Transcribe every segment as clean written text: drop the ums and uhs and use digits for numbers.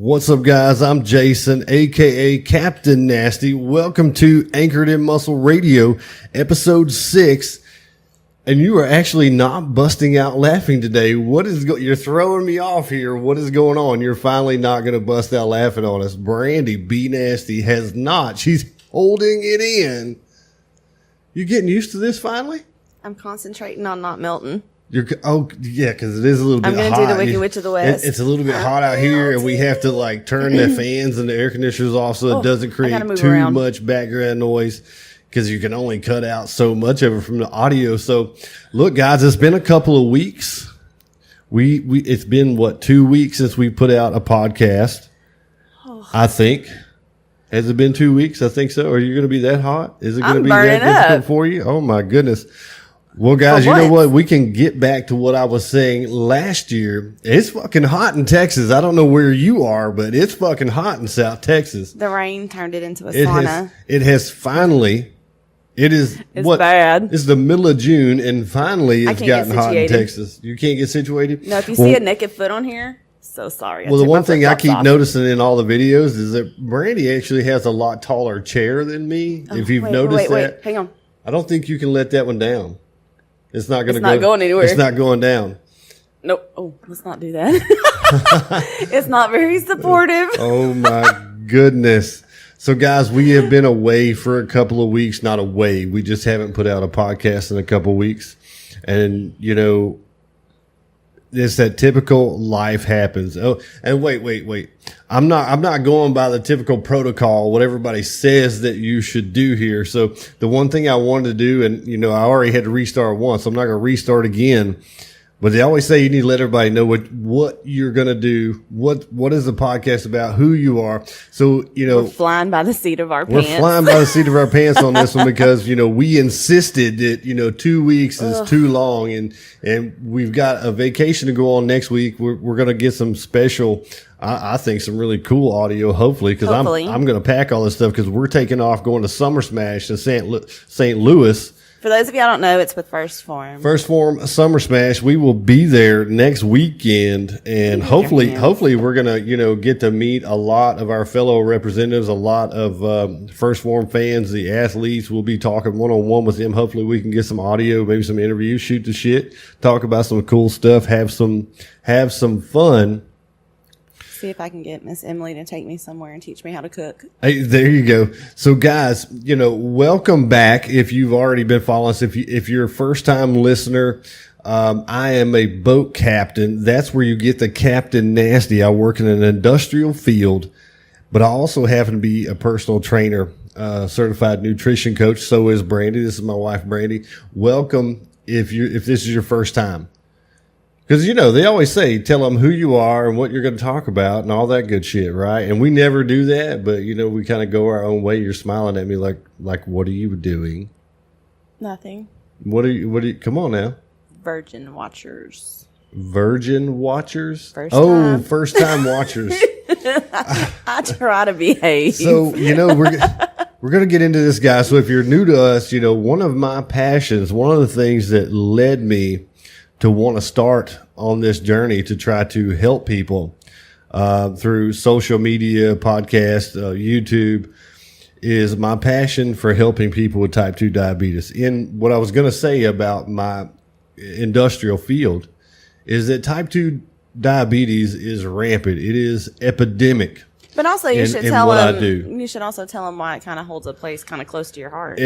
What's up, guys? I'm Jason, aka Captain Nasty. Welcome to Anchored in Muscle Radio, episode 6. And you are actually not busting out laughing today. You're throwing me off here. What is going on? You're finally not going to bust out laughing on us. Brandy B Nasty has not. She's holding it in. You getting used to this finally? I'm concentrating on not melting. Because it is a little bit hot. I'm going to do the Wicked Witch of the West. It's a little bit hot out here, and we have to turn the fans and the air conditioners off so it doesn't create too much background noise, because you can only cut out so much of it from the audio. So, look, guys, it's been a couple of weeks. It's been 2 weeks since we put out a podcast. I think. Has it been 2 weeks? I think so. Are you going to be that hot? Is it going to be that difficult for you? Oh my goodness. Well, guys, you know what? We can get back to what I was saying last year. It's fucking hot in Texas. I don't know where you are, but it's fucking hot in South Texas. The rain turned it into a sauna. It has finally. It's bad. It's the middle of June, and finally it's gotten hot in Texas. You can't get situated? No, if you see a naked foot on here, so sorry. Well, the one thing I keep noticing in all the videos is that Brandy actually has a lot taller chair than me. If you've noticed that. Wait, hang on. I don't think you can let that one down. It's not going anywhere. It's not going down. Nope. Oh, let's not do that. It's not very supportive. Oh my goodness. So guys, we have been away for a couple of weeks. Not away. We just haven't put out a podcast in a couple of weeks. And it's that typical life happens. Oh, and wait. I'm not going by the typical protocol, what everybody says that you should do here. So the one thing I wanted to do, and I already had to restart once, so I'm not going to restart again. But they always say you need to let everybody know what you're going to do. What is the podcast about? Who you are. So, we're flying by the seat of our pants. We're flying by the seat of our pants on this one because, we insisted that, 2 weeks is too long, and we've got a vacation to go on next week. We're going to get some special, I think some really cool audio, hopefully, because I'm going to pack all this stuff because we're taking off going to Summer Smash in St. Louis. For those of you I don't know, it's with Phorm. Phorm Summer Smash. We will be there next weekend, and hopefully we're gonna get to meet a lot of our fellow representatives, a lot of Phorm fans, the athletes. We'll be talking one-on-one with them. Hopefully we can get some audio, maybe some interviews, shoot the shit, talk about some cool stuff, have some fun. See if I can get Miss Emily to take me somewhere and teach me how to cook. Hey, there you go. So guys, welcome back. If you've already been following us, if you're a first time listener, I am a boat captain. That's where you get the Captain Nasty. I work in an industrial field, but I also happen to be a personal trainer, certified nutrition coach. So is Brandy. This is my wife, Brandy. Welcome. If this is your first time. Because, they always say, tell them who you are and what you're going to talk about and all that good shit, right? And we never do that, but, we kind of go our own way. You're smiling at me like, what are you doing? Nothing. What are you, come on now. Virgin watchers. Virgin watchers? First time watchers. I try to behave. So, we're going to get into this, guys. So if you're new to us, one of my passions, one of the things that led me to want to start on this journey to try to help people through social media, podcast, YouTube, is my passion for helping people with type 2 diabetes. In what I was going to say about my industrial field is that type 2 diabetes is rampant. It is epidemic. But also you should tell them, you should also tell them why it kind of holds a place kind of close to your heart.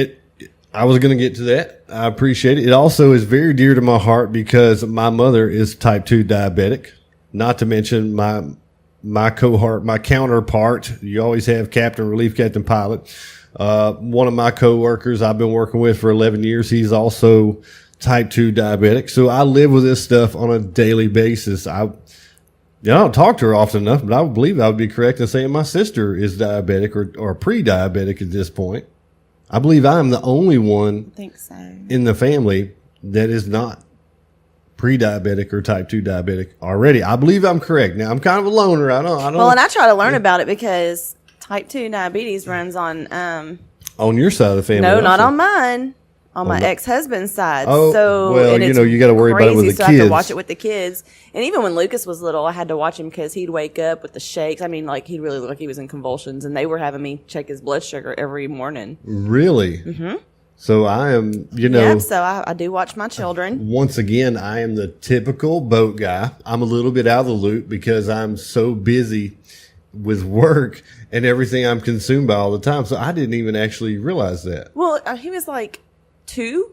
I was going to get to that. I appreciate it. It also is very dear to my heart because my mother is type 2 diabetic, not to mention my counterpart. You always have Captain, Relief Captain, Pilot. One of my coworkers I've been working with for 11 years, he's also type 2 diabetic. So I live with this stuff on a daily basis. I don't talk to her often enough, but I would believe I would be correct in saying my sister is diabetic or pre-diabetic at this point. I believe I'm the only one in the family that is not pre-diabetic or type 2 diabetic already. I believe I'm correct. Now, I'm kind of a loner. I don't. Well, and I try to learn about it because type 2 diabetes runs on your side of the family. No, not on mine. on my ex-husband's side. Oh, so, well, and you got to worry about it with the so kids. I have to watch it with the kids. And even when Lucas was little, I had to watch him because he'd wake up with the shakes. I mean, like, he'd really look like he was in convulsions, and they were having me check his blood sugar every morning. Really? Mm-hmm. So I am, Yep, so I do watch my children. Once again, I am the typical boat guy. I'm a little bit out of the loop because I'm so busy with work and everything I'm consumed by all the time. So I didn't even actually realize that. Well, he was like 2,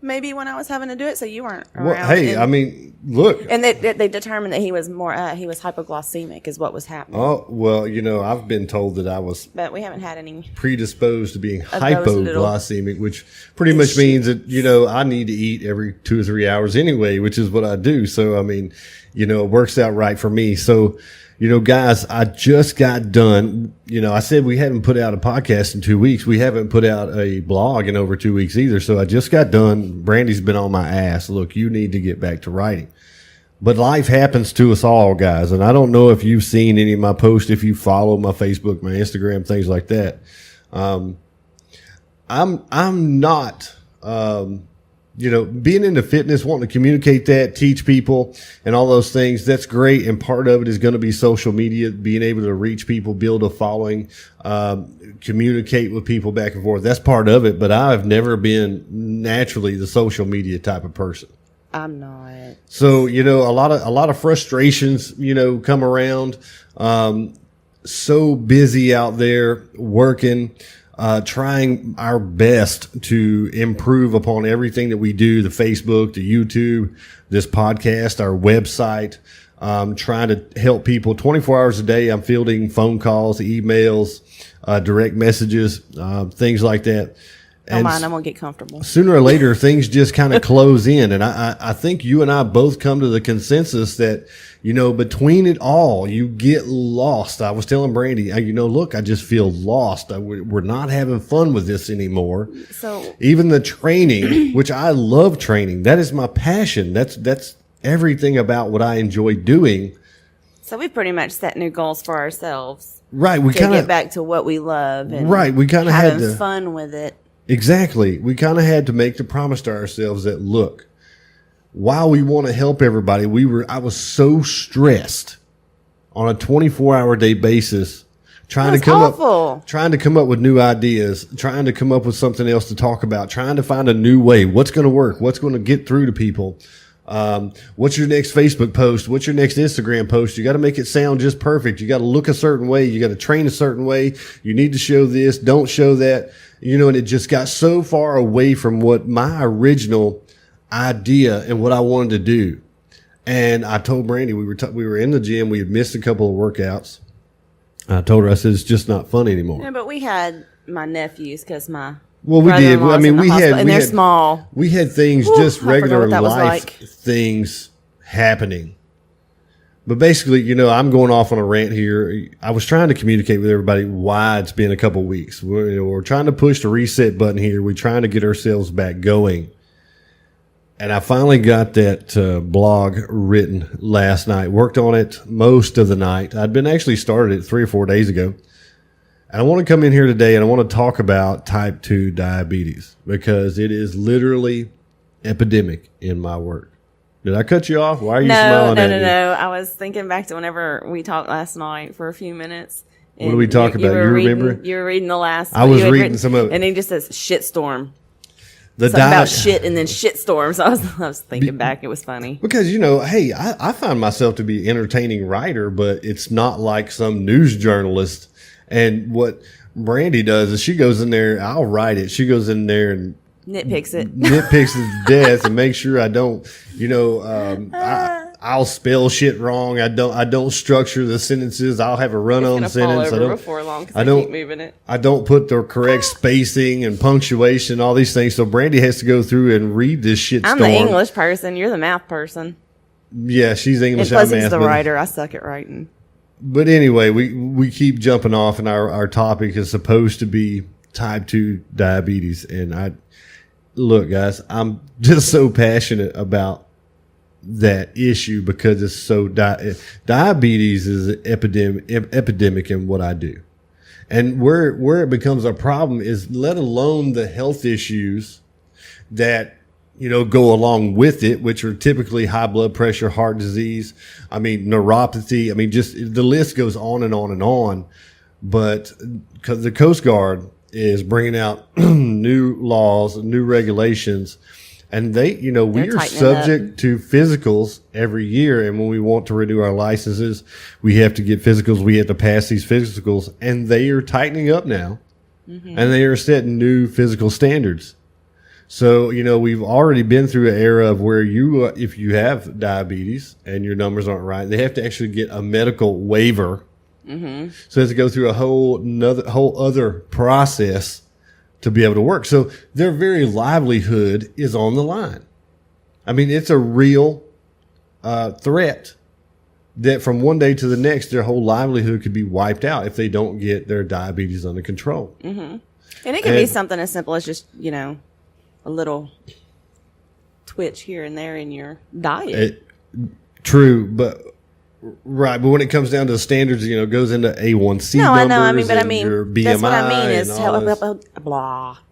maybe, when I was having to do it. So you weren't around. Well, hey, I mean, look. And they determined that he was he was hypoglycemic is what was happening. Oh, well, I've been told that I was But we haven't had any predisposed to being those hypoglycemic, which pretty much means that, I need to eat every 2 or 3 hours anyway, which is what I do. So, I mean, it works out right for me. So, guys, I just got done. I said we hadn't put out a podcast in 2 weeks. We haven't put out a blog in over 2 weeks either. So I just got done. Brandy's been on my ass. Look, you need to get back to writing. But life happens to us all, guys. And I don't know if you've seen any of my posts, if you follow my Facebook, my Instagram, things like that. I'm not, being into fitness, wanting to communicate that, teach people and all those things. That's great. And part of it is going to be social media, being able to reach people, build a following, communicate with people back and forth. That's part of it. But I've never been naturally the social media type of person. I'm not. So, a lot of frustrations, come around. So busy out there working, trying our best to improve upon everything that we do, the Facebook, the YouTube, this podcast, our website, trying to help people 24 hours a day. I'm fielding phone calls, emails, direct messages, things like that. Don't mind, I'm going to get comfortable. Sooner or later, things just kind of close in. And I think you and I both come to the consensus that, between it all, you get lost. I was telling Brandy, look, I just feel lost. We're not having fun with this anymore. So even the training, which I love training, that is my passion. That's everything about what I enjoy doing. So we pretty much set new goals for ourselves. Right. We to kind of get back to what we love. And right. We kind of had having to fun with it. Exactly. We kind of had to make the promise to ourselves that, look, while we want to help everybody, I was so stressed on a 24-hour day basis, trying to come up with new ideas, trying to come up with something else to talk about, trying to find a new way. What's going to work? What's going to get through to people? What's your next Facebook post? What's your next Instagram post? You got to make it sound just perfect. You got to look a certain way. You got to train a certain way. You need to show this. Don't show that. And it just got so far away from what my original idea and what I wanted to do. And I told Brandy, we were in the gym. We had missed a couple of workouts. I told her, I said, it's just not fun anymore. Yeah, but we had my nephews because well, we did. I mean, they're small. We had things, just regular life things happening. But basically, I'm going off on a rant here. I was trying to communicate with everybody why it's been a couple of weeks. We're trying to push the reset button here. We're trying to get ourselves back going. And I finally got that blog written last night. Worked on it most of the night. I'd been actually started it 3 or 4 days ago. And I want to come in here today and I want to talk about type 2 diabetes because it is literally epidemic in my work. Did I cut you off? Why are you smiling at me? No. I was thinking back to whenever we talked last night for a few minutes. What did we talk about? You remember? You were reading the last. I was reading some of it. And he just says shitstorm. Something about shit and then shitstorm. So I was thinking back. It was funny. Because, hey, I find myself to be an entertaining writer, but it's not like some news journalist. And what Brandy does is she goes in there, I'll write it. She goes in there and nitpicks it to death and make sure I don't, I'll spell shit wrong. I don't structure the sentences. I'll have a run-on sentence. I keep moving it. I don't put the correct spacing and punctuation, all these things. So Brandy has to go through and read this shit. I'm the English person. You're the math person. Yeah, she's English. And plus, he's the writer. I suck at writing. But anyway, we keep jumping off, and our topic is supposed to be type 2 diabetes. And look, guys, I'm just so passionate about that issue because it's so diabetes is an epidemic in what I do. And where it becomes a problem is let alone the health issues that, go along with it, which are typically high blood pressure, heart disease. I mean, neuropathy. I mean, just the list goes on and on and on. But because the Coast Guard is bringing out new laws, new regulations, and we are subject to physicals every year. And when we want to renew our licenses, we have to get physicals. We have to pass these physicals, and they are tightening up now, and they are setting new physical standards. So, we've already been through an era of where if you have diabetes and your numbers aren't right, they have to actually get a medical waiver. Mm-hmm. So they have to go through a whole other process to be able to work. So their very livelihood is on the line. I mean, it's a real threat that from one day to the next, their whole livelihood could be wiped out if they don't get their diabetes under control. Mm-hmm. And it can be something as simple as just, a little twitch here and there in your diet. True, but right. But when it comes down to the standards, it goes into A1C no, numbers. I know. I mean, but I mean, your BMI that's what I mean is helping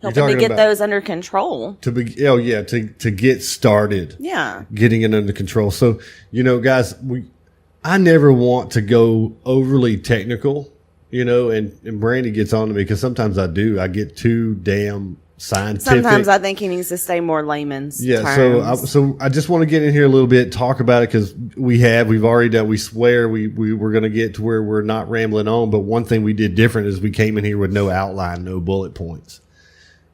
to get those under control. To get started. Yeah. Getting it under control. So, guys, I never want to go overly technical, and Brandy gets on to me because sometimes I do. I get too damn scientific. Sometimes I think he needs to stay more layman's terms. So I just want to get in here a little bit, talk about it, because we've already done. We swear we were going to get to where we're not rambling on. But one thing we did different is we came in here with no outline, no bullet points,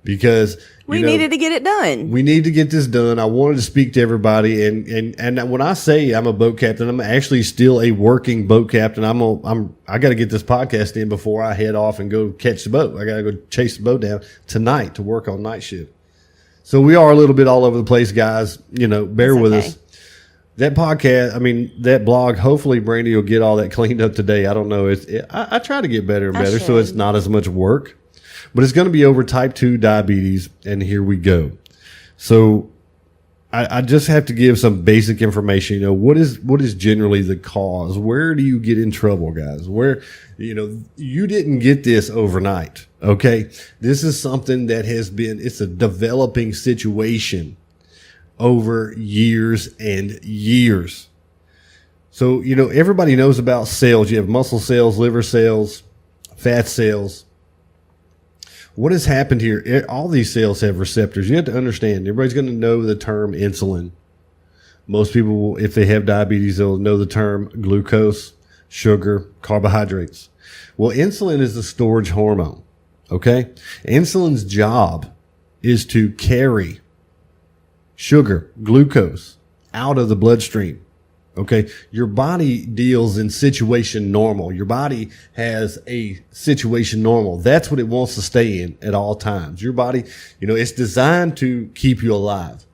because we needed to get it done. We need to get this done. I wanted to speak to everybody, and when I say I'm a boat captain, I'm actually still a working boat captain. I got to get this podcast in before I head off and go catch the boat. I got to go chase the boat down tonight to work on night shift. So we are a little bit all over the place, guys. Bear with us. That podcast, that blog, hopefully Brandy will get all that cleaned up today. I don't know. I try to get better and better, so it's not as much work. But it's going to be over type 2 diabetes, and here we go. So I just have to give some basic information. What is generally the cause? Where do you get in trouble, guys? Where, you didn't get this overnight, okay? This is something that it's a developing situation over years and years. So, everybody knows about cells. You have muscle cells, liver cells, fat cells. What has happened here? All these cells have receptors. You have to understand, everybody's going to know the term insulin. Most people, if they have diabetes, they'll know the term glucose, sugar, carbohydrates. Well, insulin is the storage hormone, okay? Insulin's job is to carry sugar, glucose out of the bloodstream. Okay. Your body deals in situation normal. Your body has a situation normal. That's what it wants to stay in at all times. Your body, it's designed to keep you alive.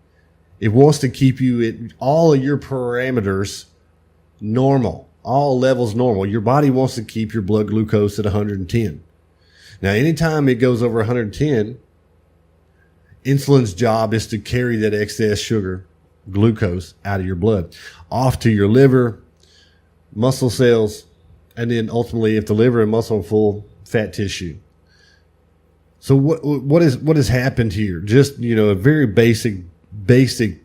It wants to keep you at all of your parameters normal, all levels normal. Your body wants to keep your blood glucose at 110. Now, anytime it goes over 110, insulin's job is to carry that excess sugar, glucose, out of your blood, off to your liver, muscle cells, and then ultimately, if the liver and muscle are full, fat tissue. So what has happened here? Just, a very basic,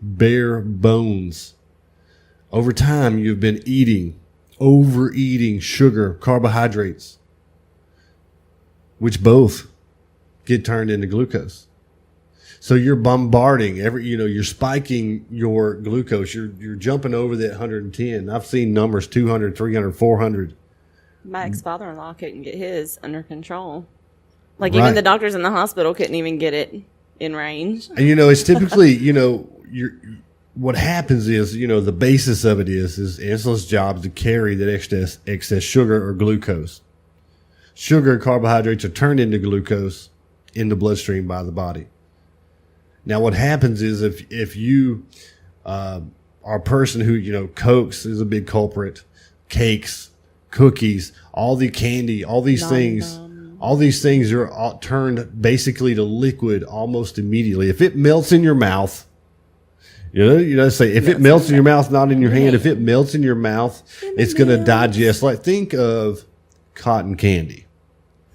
bare bones. Over time, you've been overeating sugar, carbohydrates, which both get turned into glucose. So you're bombarding you're spiking your glucose. You're jumping over that 110. I've seen numbers 200, 300, 400. My ex-father-in-law couldn't get his under control. Even the doctors in the hospital couldn't even get it in range. And it's typically, what happens is, the basis of it is insulin's job to carry that excess sugar or glucose. Sugar and carbohydrates are turned into glucose in the bloodstream by the body. Now, what happens is if you are a person who, Cokes is a big culprit, cakes, cookies, all the candy, all these things are all turned basically to liquid almost immediately. If it melts in your mouth, if it melts in your mouth, not in your hand, if it melts in your mouth, it's going to digest. Think of cotton candy.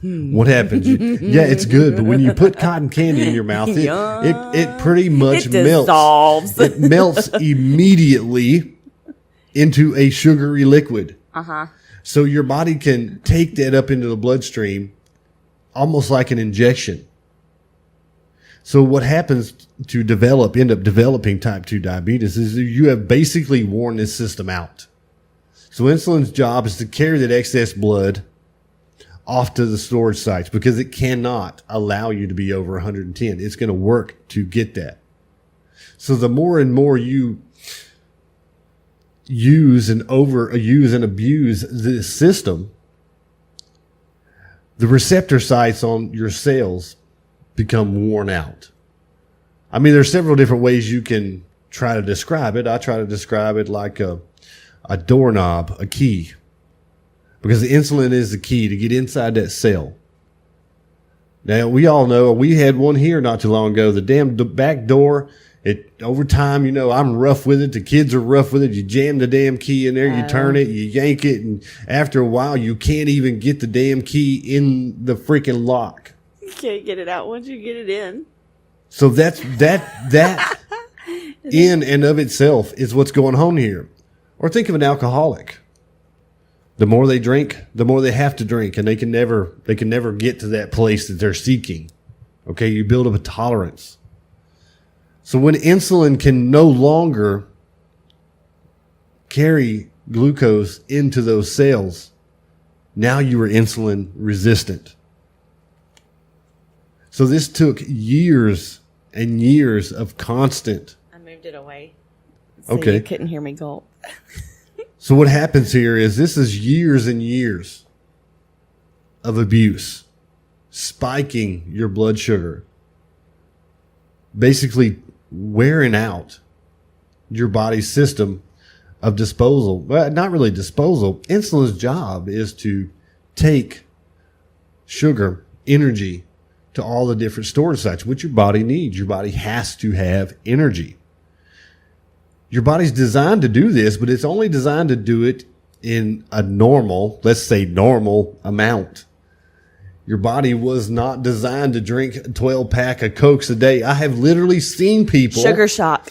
What happens? Yeah, it's good, but when you put cotton candy in your mouth, it pretty much melts. Dissolves. It melts immediately into a sugary liquid. So your body can take that up into the bloodstream almost like an injection. So what happens to end up developing type 2 diabetes is you have basically worn this system out. So insulin's job is to carry that excess blood off to the storage sites because it cannot allow you to be over 110. It's going to work to get that. So the more and more you use and abuse this system, the receptor sites on your cells become worn out. I mean, there's several different ways you can try to describe it. I try to describe it like a doorknob, a key, because the insulin is the key to get inside that cell. Now, we all know, we had one here not too long ago, the back door. Over time, I'm rough with it. The kids are rough with it. You jam the damn key in there, you turn it, you yank it, and after a while, you can't even get the damn key in the freaking lock. You can't get it out once you get it in. So that in and of itself is what's going on here. Or think of an alcoholic. The more they drink, the more they have to drink, and they can never get to that place that they're seeking. Okay, you build up a tolerance. So when insulin can no longer carry glucose into those cells, now you are insulin resistant. So this took years and years of constant. I moved it away. So okay. You couldn't hear me gulp. So what happens here is this is years and years of abuse, spiking your blood sugar, basically wearing out your body's system of disposal. Well, not really disposal. Insulin's job is to take sugar, energy, to all the different storage sites, which your body needs. Your body has to have energy. Your body's designed to do this, but it's only designed to do it in a normal, let's say normal amount. Your body was not designed to drink a 12-pack of Cokes a day. I have literally seen people. Sugar shock.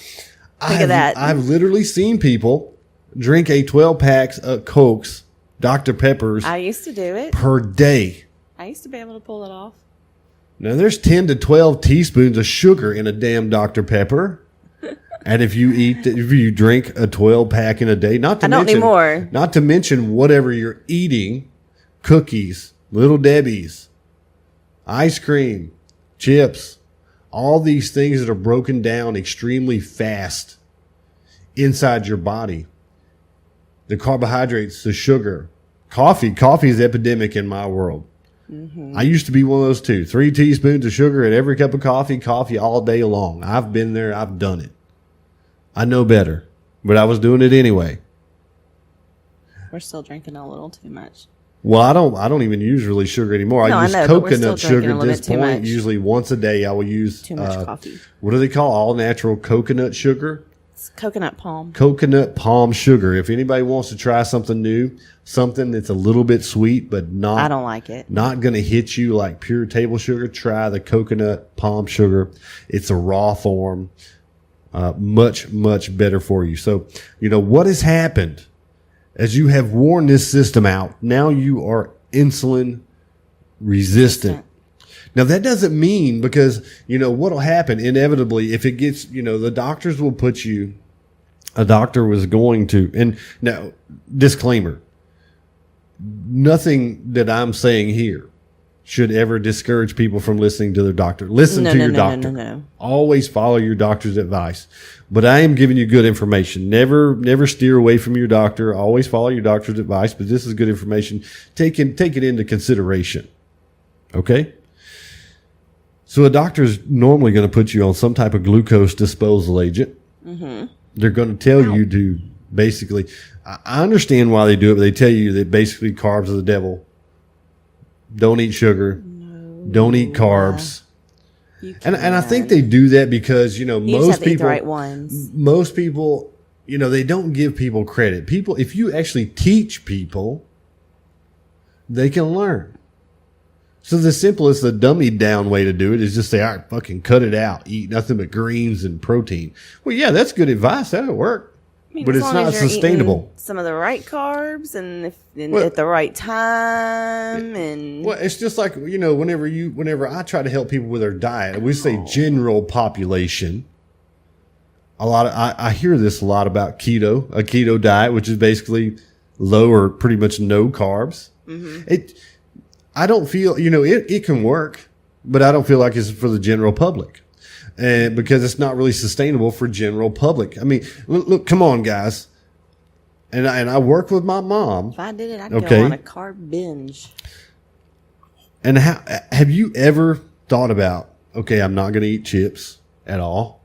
Think of that. I've literally seen people drink a 12-pack of Cokes, Dr. Peppers. I used to do it. Per day. I used to be able to pull it off. Now, there's 10 to 12 teaspoons of sugar in a damn Dr. Pepper. And if you drink a 12-pack in a day, not to mention whatever you're eating, cookies, Little Debbie's, ice cream, chips, all these things that are broken down extremely fast inside your body. The carbohydrates, the sugar, coffee is epidemic in my world. Mm-hmm. I used to be one of those too. 3 teaspoons of sugar in every cup of coffee all day long. I've been there. I've done it. I know better, but I was doing it anyway. We're still drinking a little too much. Well, I don't even use really sugar anymore. I use coconut sugar at this point. Usually once a day I will use too much coffee. What do they call all natural coconut sugar? It's coconut palm. Coconut palm sugar. If anybody wants to try something new, something that's a little bit sweet but not I don't like it. Not going to hit you like pure table sugar, try the coconut palm sugar. It's a raw form. Much, much better for you. So, what has happened as you have worn this system out, now you are insulin resistant. Now, that doesn't mean because, what will happen inevitably if it gets, the doctors will put you, a doctor was going to, and now, disclaimer, nothing that I'm saying here should ever discourage people from listening to their doctor. Listen to your doctor. No. Always follow your doctor's advice. But I am giving you good information. Never steer away from your doctor. Always follow your doctor's advice. But this is good information. Take it into consideration. Okay? So a doctor is normally going to put you on some type of glucose disposal agent. Mm-hmm. They're going to tell you to basically, I understand why they do it, but they tell you that basically carbs are the devil. Don't eat sugar. No. Don't eat carbs. And I think they do that because, most people, eat the right ones. Most people, they don't give people credit. People, if you actually teach people, they can learn. So the simplest, the dummied down way to do it is just say, all right, fucking cut it out. Eat nothing but greens and protein. Well, yeah, that's good advice. That'll work. I mean, But as it's long not as you're sustainable. eating some of the right carbs and Well- at the right time and Well, it's just like, whenever I try to help people with their diet, we say general population. I hear this a lot about a keto diet, which is basically low or pretty much no carbs. I don't feel, it can work, but I don't feel like it's for the general public. And because it's not really sustainable for general public. I mean, look, come on, guys. And I work with my mom. if I did it, I'd Okay. go on a carb binge. And have you ever thought about, okay, I'm not going to eat chips at all.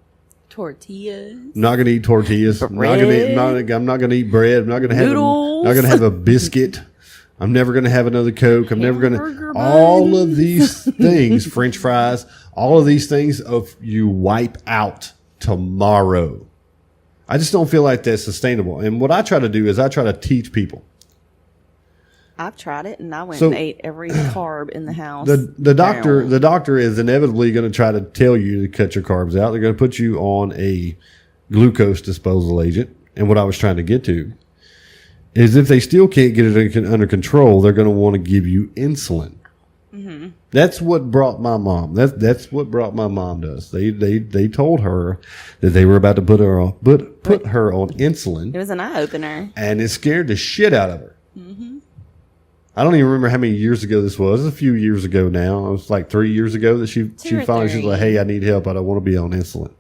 Tortillas. I'm not going to eat tortillas. I'm not going to eat bread. I'm not going to have Noodles. not going to have a biscuit. I'm never going to have another Coke. I'm never going to Hamburger all of these things, French fries, all of these things of you wipe out tomorrow. I just don't feel like that's sustainable. And what I try to do is I try to teach people. I've tried it, and I went So- and ate every carb in the house. The doctor is inevitably going to try to tell you to cut your carbs out. They're going to put you on a glucose disposal agent. And what I was trying to get to is if they still can't get it under control, they're going to want to give you insulin. That's what brought my mom. That's what brought my mom to us. They told her that they were about to put her on insulin, It was an eye opener. and it scared the shit out of her. I don't even remember how many years ago this was. It was a few years ago now. It was like 3 years ago that she or finally she's like, 3. "Hey, I need help. I don't want to be on insulin."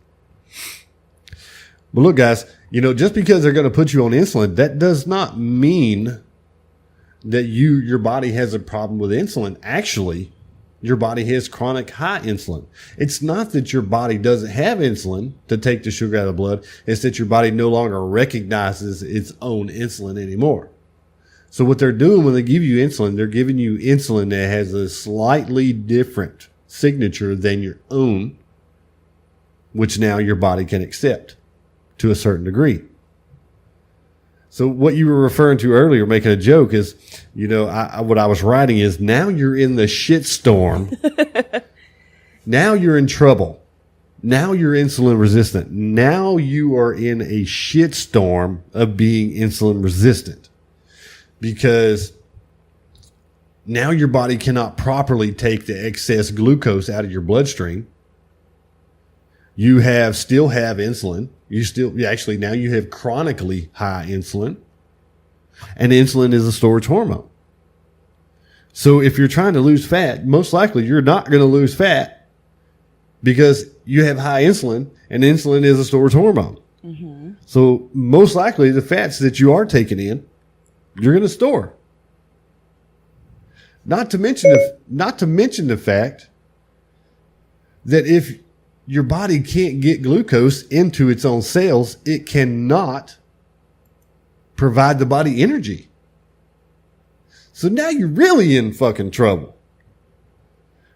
But look, guys, just because they're going to put you on insulin, that does not mean that your body has a problem with insulin. Actually, your body has chronic high insulin. It's not that your body doesn't have insulin to take the sugar out of the blood. It's that your body no longer recognizes its own insulin anymore. So what they're doing when they give you insulin, they're giving you insulin that has a slightly different signature than your own, which now your body can accept to a certain degree. So what you were referring to earlier, making a joke, is, what I was writing is, now you're in the shit storm. Now you're in trouble. Now you're insulin resistant. Now you are in a shit storm of being insulin resistant. Because now your body cannot properly take the excess glucose out of your bloodstream. You still have insulin. Now you have chronically high insulin. And insulin is a storage hormone. So if you're trying to lose fat, most likely you're not going to lose fat because you have high insulin, and insulin is a storage hormone. So most likely the fats that you are taking in, you're going to store. Not to mention the fact that if your body can't get glucose into its own cells, it cannot provide the body energy. So now you're really in fucking trouble.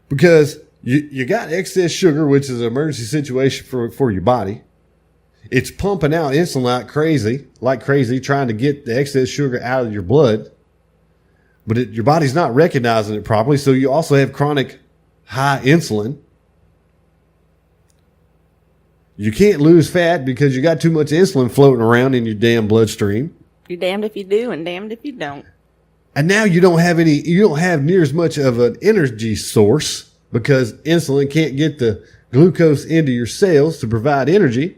Because you got excess sugar, which is an emergency situation for your body. It's pumping out insulin like crazy, trying to get the excess sugar out of your blood. But your body's not recognizing it properly. So you also have chronic high insulin. You can't lose fat because you got too much insulin floating around in your damn bloodstream. You're damned if you do and damned if you don't. And now you don't have near as much of an energy source because insulin can't get the glucose into your cells to provide energy.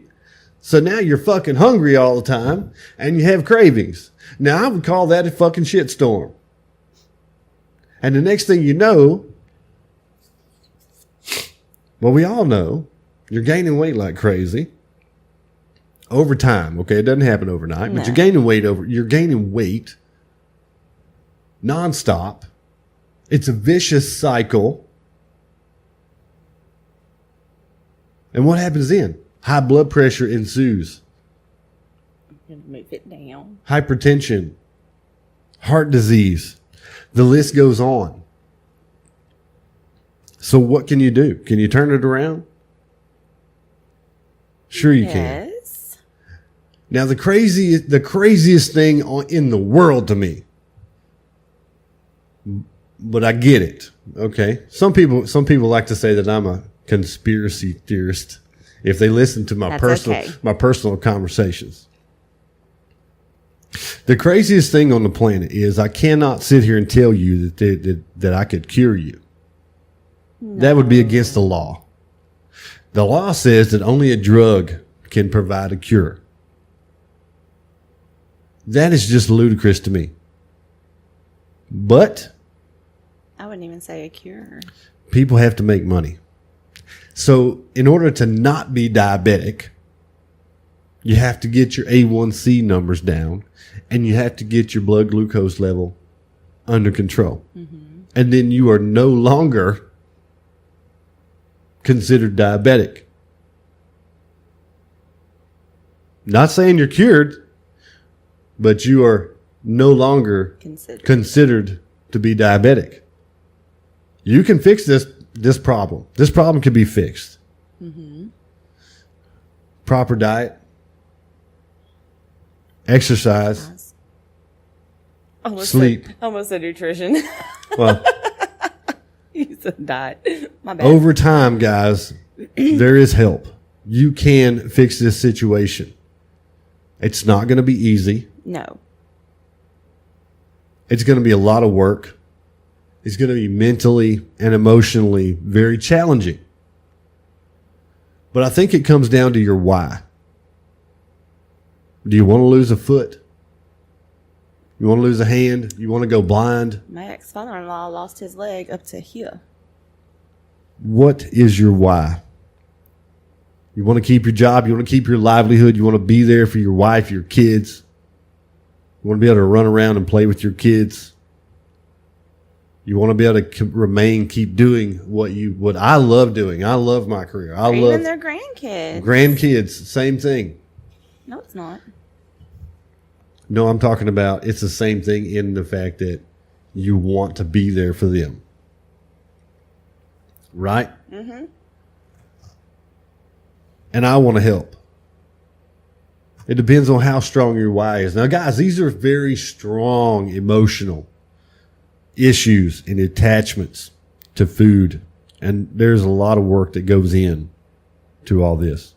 So now you're fucking hungry all the time and you have cravings. Now I would call that a fucking shitstorm. And the next thing you know, well, we all know you're gaining weight like crazy over time. Okay. It doesn't happen overnight, but No. you're gaining weight nonstop. It's a vicious cycle. And what happens then? High blood pressure ensues. Move it down. Hypertension, heart disease. The list goes on. So what can you do? Can you turn it around? Sure you can. Yes. Now the craziest thing in the world to me, but I get it. Okay. Some people like to say that I'm a conspiracy theorist if they listen to my personal conversations. The craziest thing on the planet is I cannot sit here and tell you that I could cure you. No. That would be against the law. The law says that only a drug can provide a cure. That is just ludicrous to me. But I wouldn't even say a cure. People have to make money. So in order to not be diabetic, you have to get your A1C numbers down and you have to get your blood glucose level under control. Mm-hmm. And then you are no longer considered diabetic. Not saying you're cured, but you are no longer considered to be diabetic. You can fix this problem. This problem can be fixed. Mm-hmm. Proper diet, exercise, sleep. Almost said nutrition. Well, you said diet. My bad. Over time, guys, there is help. You can fix this situation. It's not going to be easy. No. It's going to be a lot of work. It's going to be mentally and emotionally very challenging. But I think it comes down to your why. Do you want to lose a foot? You want to lose a hand? You want to go blind? My ex-father-in-law lost his leg up to here. What is your why? You want to keep your job. You want to keep your livelihood. You want to be there for your wife, your kids. You want to be able to run around and play with your kids. You want to be able to keep doing what I love doing. I love my career. Even their grandkids. Grandkids, same thing. No, it's not. No, I'm talking about it's the same thing in the fact that you want to be there for them. Right? Mm-hmm. And I want to help. It depends on how strong your why is. Now, guys, these are very strong emotional issues and attachments to food. And there's a lot of work that goes in to all this.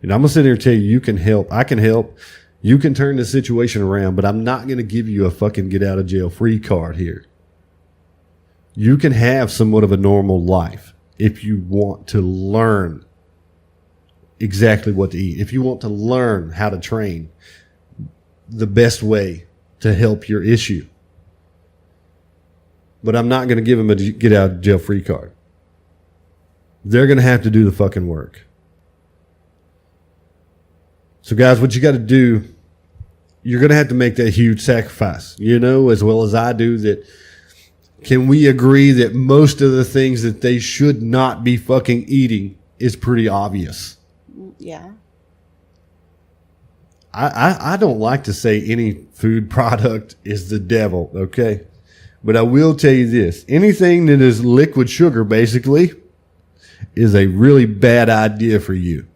And I'm going to sit here and tell you, you can help. I can help. You can turn the situation around, but I'm not going to give you a fucking get out of jail free card here. You can have somewhat of a normal life if you want to learn exactly what to eat. If you want to learn how to train the best way to help your issue. But I'm not going to give them a get out of jail free card. They're going to have to do the fucking work. So guys, what you got to do, you're going to have to make that huge sacrifice, as well as I do. That can we agree that most of the things that they should not be fucking eating is pretty obvious? Yeah. I don't like to say any food product is the devil, okay? But I will tell you this. Anything that is liquid sugar, basically, is a really bad idea for you.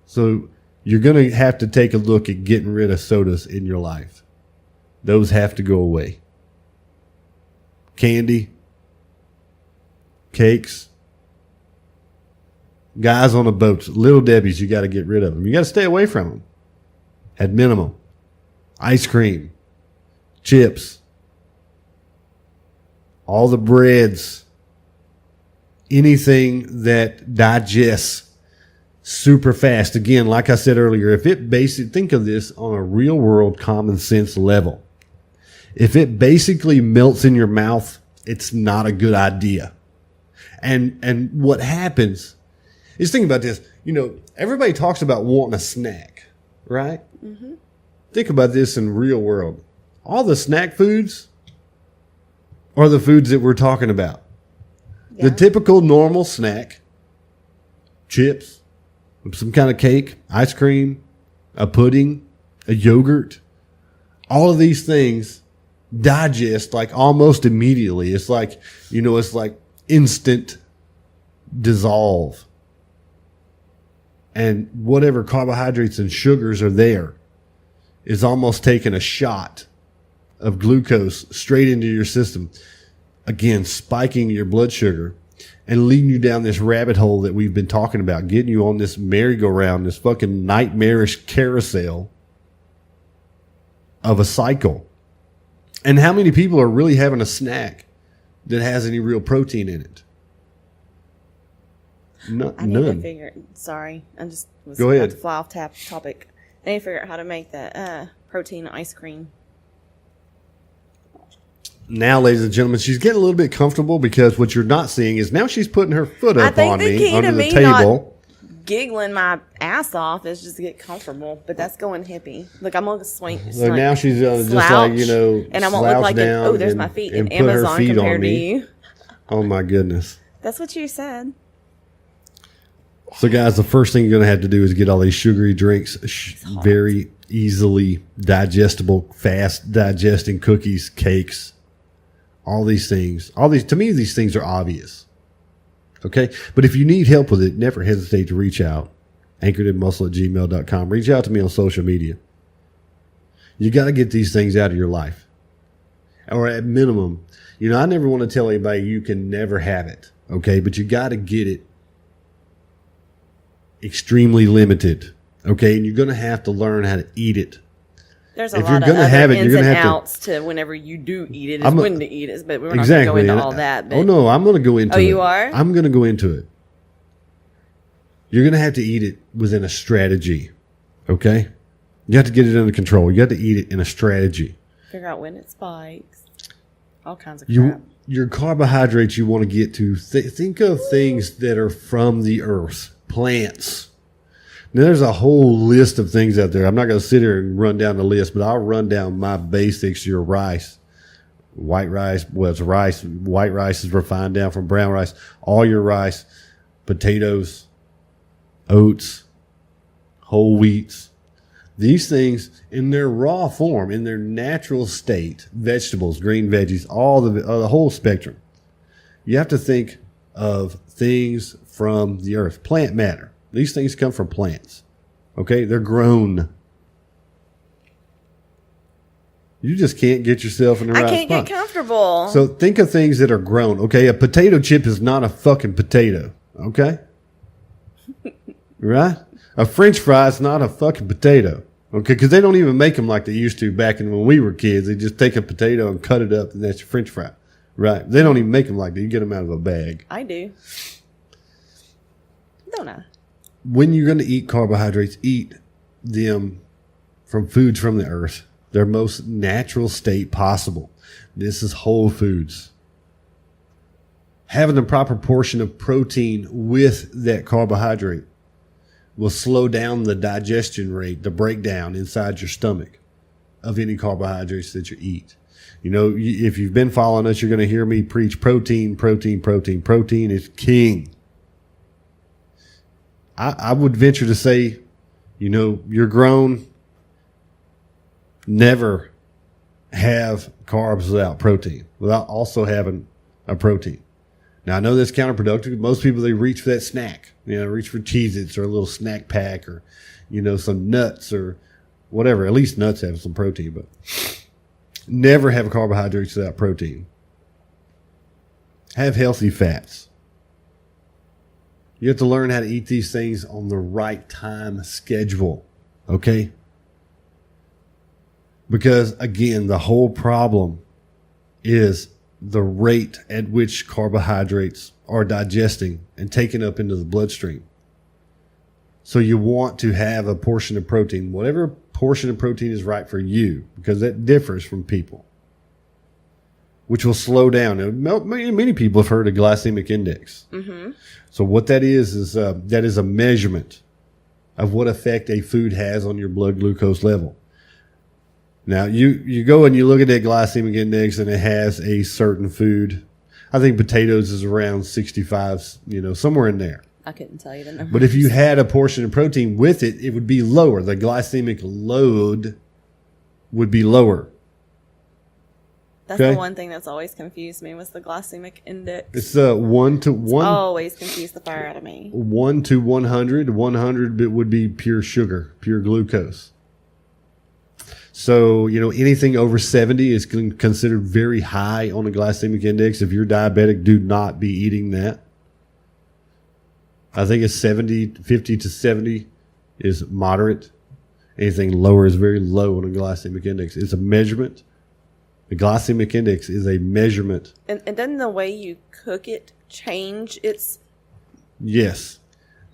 So you're going to have to take a look at getting rid of sodas in your life. Those have to go away. Candy, cakes, guys on the boats, Little Debbie's, you got to get rid of them. You got to stay away from them. At minimum. Ice cream, chips, all the breads, anything that digests super fast. Again, like I said earlier, think of this on a real world common sense level. If it basically melts in your mouth, it's not a good idea. And what happens is, think about this. Everybody talks about wanting a snack, right? Mm-hmm. Think about this in real world. All the snack foods are the foods that we're talking about. Yeah. The typical normal snack, chips, some kind of cake, ice cream, a pudding, a yogurt. All of these things digest like almost immediately. It's like, it's like instant dissolve. And whatever carbohydrates and sugars are there is almost taking a shot of glucose straight into your system. again, spiking your blood sugar and leading you down this rabbit hole that we've been talking about, getting you on this merry-go-round, this fucking nightmarish carousel of a cycle. And how many people are really having a snack that has any real protein in it? I need to figure. Sorry, I just was Go ahead. about to fly off topic. I need to figure out how to make that protein ice cream. Now, ladies and gentlemen, she's getting a little bit comfortable because what you're not seeing is now she's putting her foot I up think on the me key under to the me table. not giggling my ass off is just to get comfortable, but that's going hippie. Look, I'm gonna swing. So now she's just slouch, like, you know, and I won't look like down oh, there's and, my feet and in put her Amazon feet on compared to me. you. Oh my goodness. That's what you said. So, guys, the first thing you're going to have to do is get all these sugary drinks, very easily digestible, fast digesting cookies, cakes, all these things. To me, these things are obvious. Okay? But if you need help with it, never hesitate to reach out. anchoredinmuscle@gmail.com. Reach out to me on social media. You got to get these things out of your life. Or at minimum, I never want to tell anybody you can never have it. Okay? But you got to get it extremely limited, okay, and you're going to have to learn how to eat it. There's a lot of other ins and outs to whenever you do eat it, is when to eat it, but we're not going to go into all that. But, oh no, I'm going to go into it. Oh, you are? I'm going to go into it. You're going to have to eat it within a strategy, okay? You have to get it under control. You have to eat it in a strategy. Figure out when it spikes. All kinds of crap. Your carbohydrates you want to get to, think of things that are from the earth. Plants. Now, there's a whole list of things out there. I'm not going to sit here and run down the list, but I'll run down my basics. Your rice, white rice. Well, it's rice. White rice is refined down from brown rice. All your rice, potatoes, oats, whole wheats. These things in their raw form, in their natural state, vegetables, green veggies, all the whole spectrum. You have to think of things from the earth. Plant matter. These things come from plants. Okay? They're grown. You just can't get yourself in the right spot. I can't get comfortable. So think of things that are grown. Okay? A potato chip is not a fucking potato. Okay? Right? A French fry is not a fucking potato. Okay? Because they don't even make them like they used to back when we were kids. They just take a potato and cut it up, and that's your French fry. Right? They don't even make them like that. You get them out of a bag. I do. Don't I? When you're going to eat carbohydrates, eat them from foods from the earth. Their most natural state possible. This is whole foods. Having the proper portion of protein with that carbohydrate will slow down the digestion rate, the breakdown inside your stomach of any carbohydrates that you eat. If you've been following us, you're going to hear me preach protein, protein, protein. Protein is king. I would venture to say, you're grown. Never have carbs without protein, without also having a protein. Now, I know that's counterproductive. Most people, they reach for that snack. Reach for Cheez-Its or a little snack pack or, some nuts or whatever. At least nuts have some protein, but never have carbohydrates without protein. Have healthy fats. You have to learn how to eat these things on the right time schedule. Okay? Because, again, the whole problem is the rate at which carbohydrates are digesting and taken up into the bloodstream. So you want to have a portion of protein, whatever portion of protein is right for you, because that differs from people, which will slow down. Many people have heard of glycemic index. Mm-hmm. So what that is that is a measurement of what effect a food has on your blood glucose level. Now, you go and you look at that glycemic index and it has a certain food. I think potatoes is around 65, somewhere in there. I couldn't tell you the number. But if you had a portion of protein with it, it would be lower. The glycemic load would be lower. That's the one thing that's always confused me was the glycemic index. It's 1 to 1. Always confused the fire out of me. 1 to 100. 100 would be pure sugar, pure glucose. So, anything over 70 is considered very high on the glycemic index. If you're diabetic, do not be eating that. I think it's 50 to 70 is moderate. Anything lower is very low on the glycemic index. It's a measurement. The glycemic index is a measurement. And doesn't the way you cook it change its... Yes.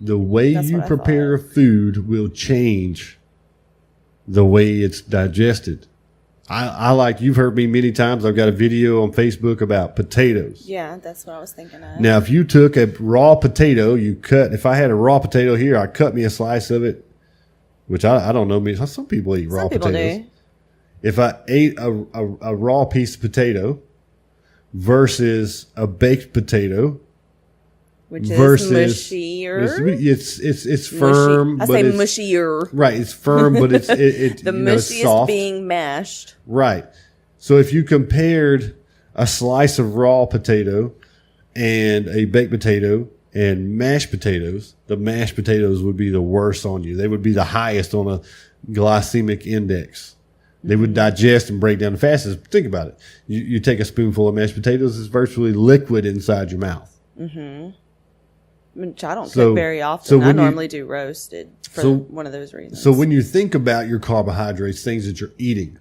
The way That's you what I prepare a thought. food will change the way it's digested. I like, you've heard me many times, I've got a video on Facebook about potatoes. Yeah, that's what I was thinking of. Now, if you took a raw potato, if I had a raw potato here, I cut me a slice of it, which I don't know, some people eat raw Some people potatoes. do. If I ate a raw piece of potato versus a baked potato, Which is versus mushier. it's firm. Mushy. I but say it's, mushier. Right, it's firm, but it's The it's mushiest soft. being mashed. Right. So if you compared a slice of raw potato and a baked potato and mashed potatoes, the mashed potatoes would be the worst on you. They would be the highest on a glycemic index. They would digest and break down the fastest. Think about it. You take a spoonful of mashed potatoes, it's virtually liquid inside your mouth. Which I don't So- cook very often. so I when you- normally do roasted for So- one of those reasons. So when you think about your carbohydrates, things that you're eating,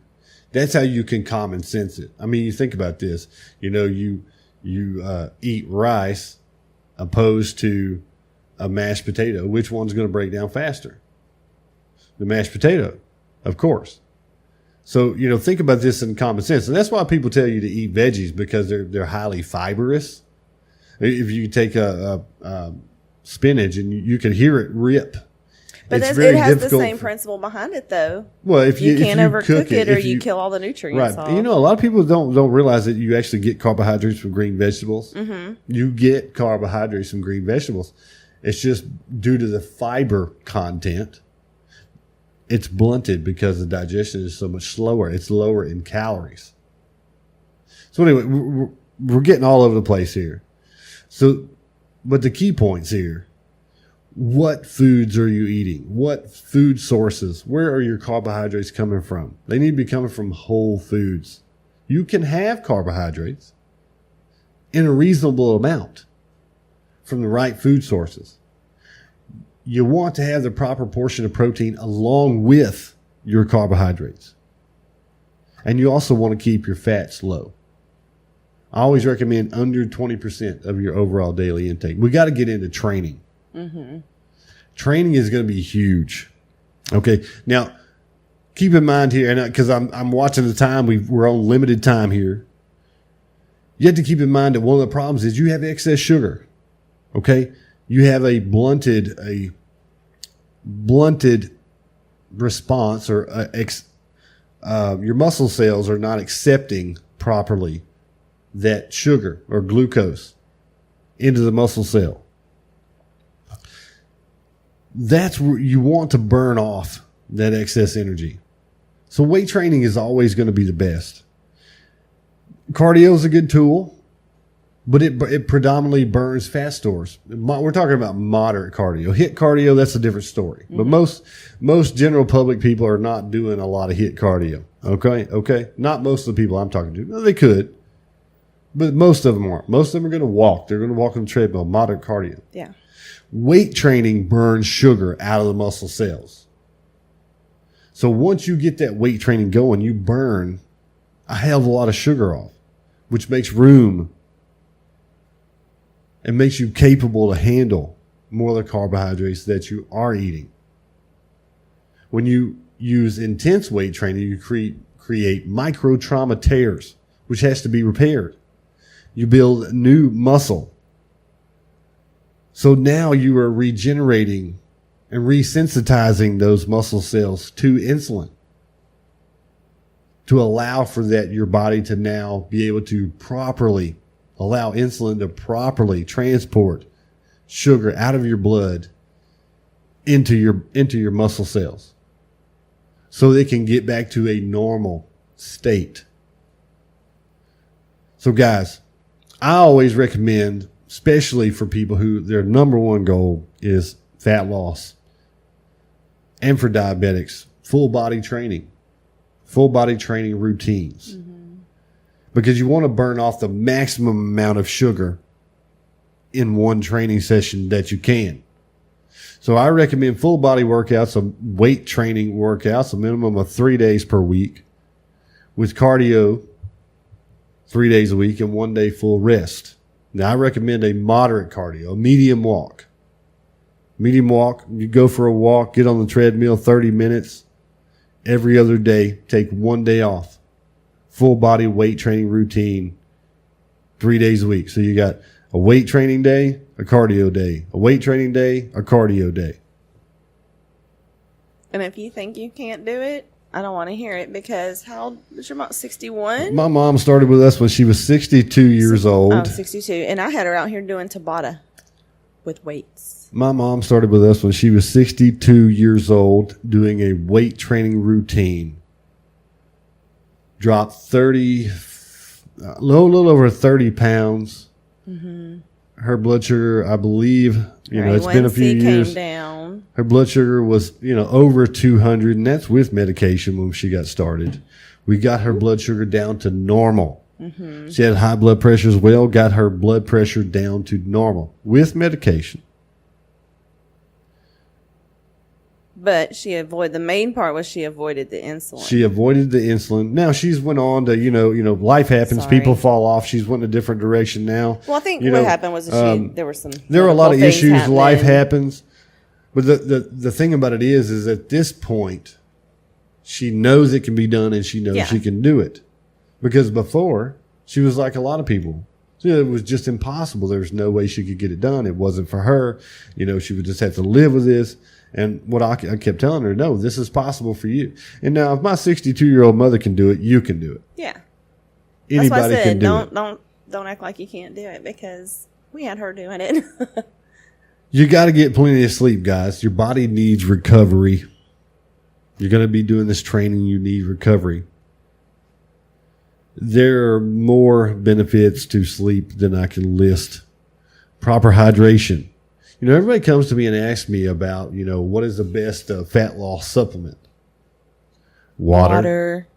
that's how you can common sense it. I mean, you think about this. You eat rice opposed to a mashed potato. Which one's going to break down faster? The mashed potato, of course. So think about this in common sense, and that's why people tell you to eat veggies, because they're highly fibrous. If you take a spinach and you can hear it rip. but it's it has the difficult same principle behind it, though. Well, if You can't if overcook it, or if you kill all the nutrients right. off. A lot of people don't realize that you actually get carbohydrates from green vegetables. Mm-hmm. You get carbohydrates from green vegetables. It's just due to the fiber content. It's blunted because the digestion is so much slower. It's lower in calories. So anyway, we're getting all over the place here. So, but the key points here: what foods are you eating? What food sources? Where are your carbohydrates coming from? They need to be coming from whole foods. You can have carbohydrates in a reasonable amount from the right food sources. You want to have the proper portion of protein along with your carbohydrates. And you also want to keep your fats low. I always recommend under 20% of your overall daily intake. We got to get into training. Mm-hmm. Training is going to be huge. Okay. Now, keep in mind here, and because I'm watching the time, we're on limited time here. You have to keep in mind that one of the problems is you have excess sugar. Okay. You have a blunted response, or your muscle cells are not accepting properly that sugar or glucose into the muscle cell. That's where you want to burn off that excess energy. So weight training is always going to be the best. Cardio is a good tool, but it predominantly burns fat stores. We're talking about moderate cardio. HIIT cardio, that's a different story. Mm-hmm. But most general public people are not doing a lot of HIIT cardio. Okay. Not most of the people I'm talking to. No, they could, but most of them aren't. Most of them are going to walk. They're going to walk on the treadmill, moderate cardio. Yeah. Weight training burns sugar out of the muscle cells. So once you get that weight training going, you burn a hell of a lot of sugar off, which makes room and makes you capable to handle more of the carbohydrates that you are eating. When you use intense weight training, you create micro trauma tears, which has to be repaired. You build new muscle. So now you are regenerating and resensitizing those muscle cells to insulin to allow for that, your body to now be able to properly allow insulin to properly transport sugar out of your blood into your muscle cells so they can get back to a normal state. So guys, I always recommend, especially for people who their number one goal is fat loss, and for diabetics, full body training. full body training routines. Because you want to burn off the maximum amount of sugar in one training session that you can. So I recommend full body workouts, weight training workouts, a minimum of 3 days per week, with cardio 3 days a week and 1 day full rest. Now I recommend a moderate cardio, a medium walk. Medium walk, you go for a walk, get on the treadmill 30 minutes every other day, take 1 day off. Full body weight training routine 3 days a week. So you got a weight training day, a cardio day, a weight training day, a cardio day. And if you think you can't do it, I don't want to hear it, because how old is your mom? 61? My mom started with us when she was 62 years old. Oh, 62. And I had her out here doing Tabata with weights. My mom started with us when she was 62 years old doing a weight training routine. Dropped a little over 30 pounds. Her blood sugar, I believe, it's been a few years. Came down. Her blood sugar was, over 200, and that's with medication when she got started. We got her blood sugar down to normal. She had high blood pressure as well, got her blood pressure down to normal with medication. But the main part was she avoided the insulin. She avoided the insulin. Now she's went on to, life happens. Sorry. People fall off. She's went in a different direction now. Well, I think what happened was that there were a lot of issues. Happening. Life happens. But the thing about it is at this point, she knows it can be done and she knows she can do it. Because before, she was like a lot of people. It was just impossible. There was no way she could get it done. It wasn't for her. She would just have to live with this. And what I kept telling her, no, this is possible for you. And now if my 62-year-old mother can do it, you can do it. Yeah. Anybody That's why I said, can do it. Don't act like you can't do it, because we had her doing it. You got to get plenty of sleep, guys. Your body needs recovery. You're going to be doing this training. You need recovery. There are more benefits to sleep than I can list. Proper hydration. Everybody comes to me and asks me about, what is the best fat loss supplement? Water.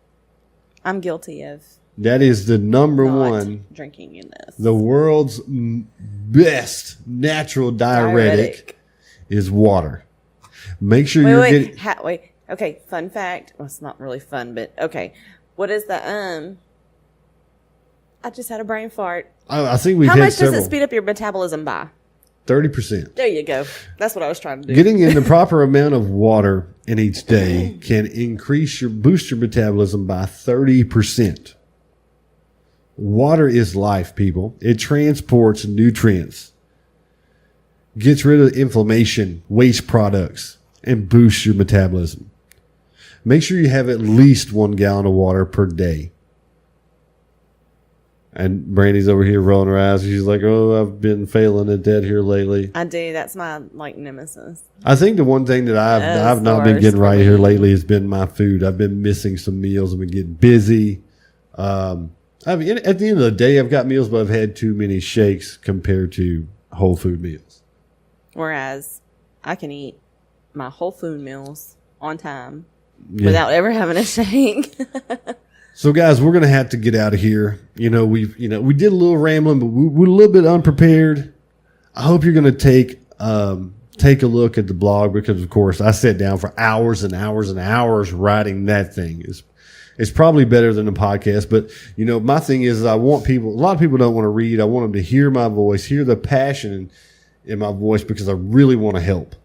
I'm guilty of that is the number not one drinking in this. The world's best natural diuretic is water. Make sure wait. Okay, fun fact. Well, it's not really fun, but okay. What is the I just had a brain fart. I think we've How had much several. does it speed up your metabolism by? 30%. There you go. That's what I was trying to do. Getting in the proper amount of water in each day can boost your metabolism by 30%. Water is life, people. It transports nutrients, gets rid of inflammation, waste products, and boosts your metabolism. Make sure you have at least 1 gallon of water per day. And Brandy's over here rolling her eyes. She's like, oh, I've been failing at that here lately. I do. That's my nemesis. I think the one thing that I've not been getting right here lately has been my food. I've been missing some meals. I've been getting busy. At the end of the day, I've got meals, but I've had too many shakes compared to whole food meals. Whereas I can eat my whole food meals on time without ever having a shake. So, guys, we're going to have to get out of here. We did a little rambling, but we're a little bit unprepared. I hope you're going to take a look at the blog, because, of course, I sat down for hours and hours and hours writing that thing. It's probably better than a podcast, but, my thing is I want a lot of people don't want to read. I want them to hear my voice, hear the passion in my voice, because I really want to help.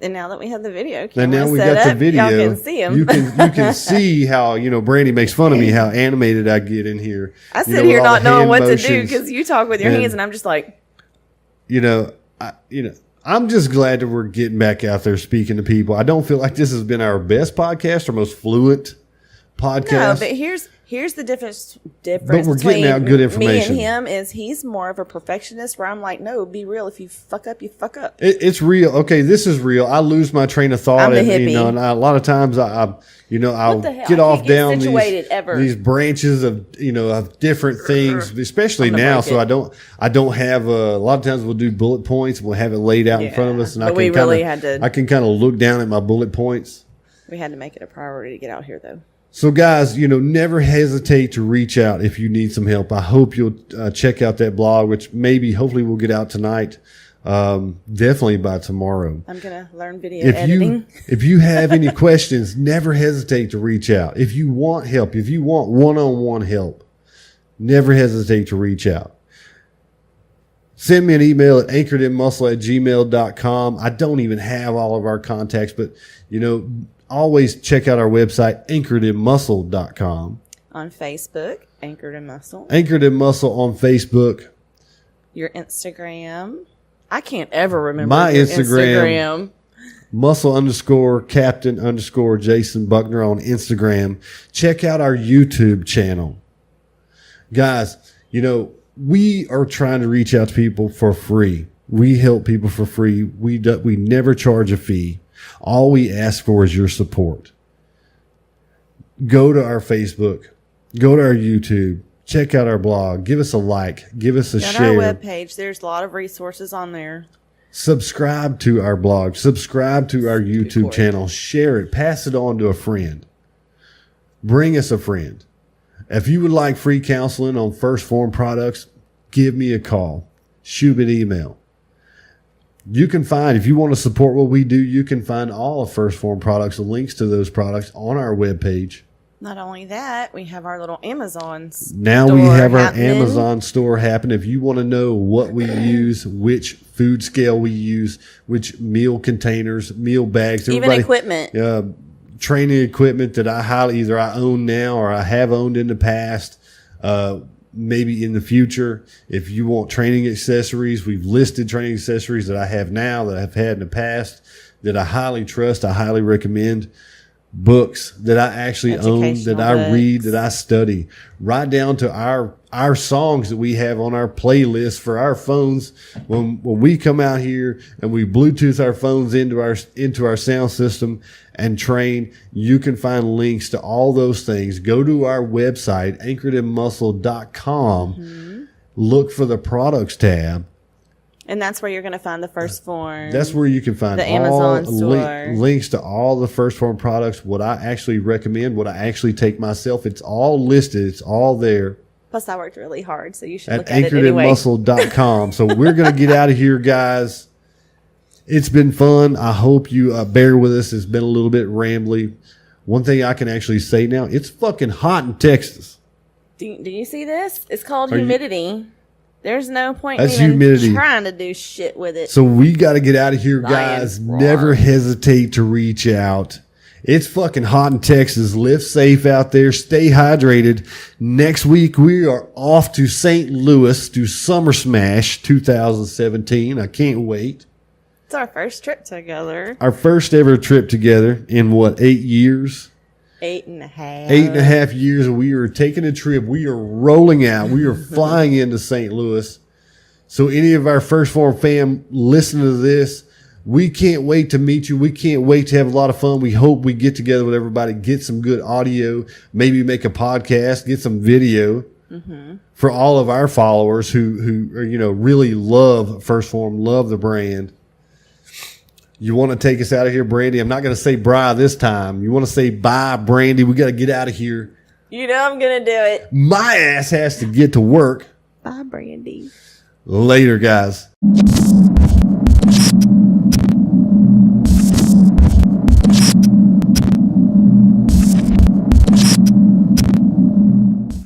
And now that we have the video and now we set got up, the video, y'all can see him. You can see how Brandy makes fun of me, how animated I get in here. I sit here not knowing what to do, because you talk with your hands, and I'm just like, I'm just glad that we're getting back out there speaking to people. I don't feel like this has been our best podcast or most fluent podcast. No, but here's the difference but we're between getting out good information. Me and him is he's more of a perfectionist, where I'm like, no, be real. If you fuck up, you fuck up. It's real. Okay, this is real. I lose my train of thought. I'm the hippie. And a lot of times I'll get off down these branches of of different things, especially now. So I don't have a lot of times we'll do bullet points. We'll have it laid out in front of us, and I can kind of look down at my bullet points. We had to make it a priority to get out here, though. So guys, never hesitate to reach out if you need some help. I hope you'll check out that blog, which hopefully we'll get out tonight. Definitely by tomorrow. I'm going to learn video editing. If you have any questions, never hesitate to reach out. If you want help, if you want one-on-one help, never hesitate to reach out. Send me an email at anchoredinmuscle@gmail.com. I don't even have all of our contacts, but always check out our website, anchoredinmuscle.com. On Facebook, Anchored in Muscle. Anchored in Muscle on Facebook. Your Instagram. I can't ever remember My your Instagram. Muscle_Captain_Jason Buckner on Instagram. Check out our YouTube channel. Guys, we are trying to reach out to people for free. We help people for free. We never charge a fee. All we ask for is your support. Go to our Facebook. Go to our YouTube. Check out our blog. Give us a like. Give us a share. On our webpage, there's a lot of resources on there. Subscribe to our blog. Subscribe to our YouTube channel. Share it. Pass it on to a friend. Bring us a friend. If you would like free counseling on First Phorm products, give me a call. Shoot me an email. You can find, if you want to support what we do, you can find all of First Phorm products, the links to those products on our webpage. Not only that, we have our little Amazon store. Now we have our Amazon store happen. If you want to know what we use, which food scale we use, which meal containers, meal bags, even equipment, training equipment that either I own now or I have owned in the past, maybe in the future. If you want training accessories, we've listed training accessories that I have now, that I've had in the past, that I highly trust, I highly recommend. Books that I actually own, that I read, that I study, right down to our songs that we have on our playlist for our phones. When we come out here and we Bluetooth our phones into our sound system and train, you can find links to all those things. Go to our website, anchoredinmuscle.com. Mm-hmm. Look for the products tab. And that's where you're going to find the First Phorm. That's where you can find the Amazon store. Links to all the First Phorm products, what I actually recommend, what I actually take myself. It's all listed. It's all there. Plus, I worked really hard, so you should look at it anyway. anchoredinmuscle.com. So we're going to get out of here, guys. It's been fun. I hope you bear with us. It's been a little bit rambly. One thing I can actually say now, it's fucking hot in Texas. Do you see this? It's called humidity. There's no point in even trying to do shit with it. So we got to get out of here, guys. Never hesitate to reach out. It's fucking hot in Texas. Live safe out there. Stay hydrated. Next week, we are off to St. Louis to Summer Smash 2017. I can't wait. It's our first trip together. Our first ever trip together in 8 years? 8.5. 8.5 years. We are taking a trip. We are rolling out. We are flying into St. Louis. So any of our First Phorm fam listening to this, we can't wait to meet you. We can't wait to have a lot of fun. We hope we get together with everybody, get some good audio, maybe make a podcast, get some video for all of our followers who really love First Phorm, love the brand. You want to take us out of here, Brandy? I'm not going to say bye this time. You want to say bye, Brandy? We got to get out of here. You know I'm going to do it. My ass has to get to work. Bye, Brandy. Later, guys.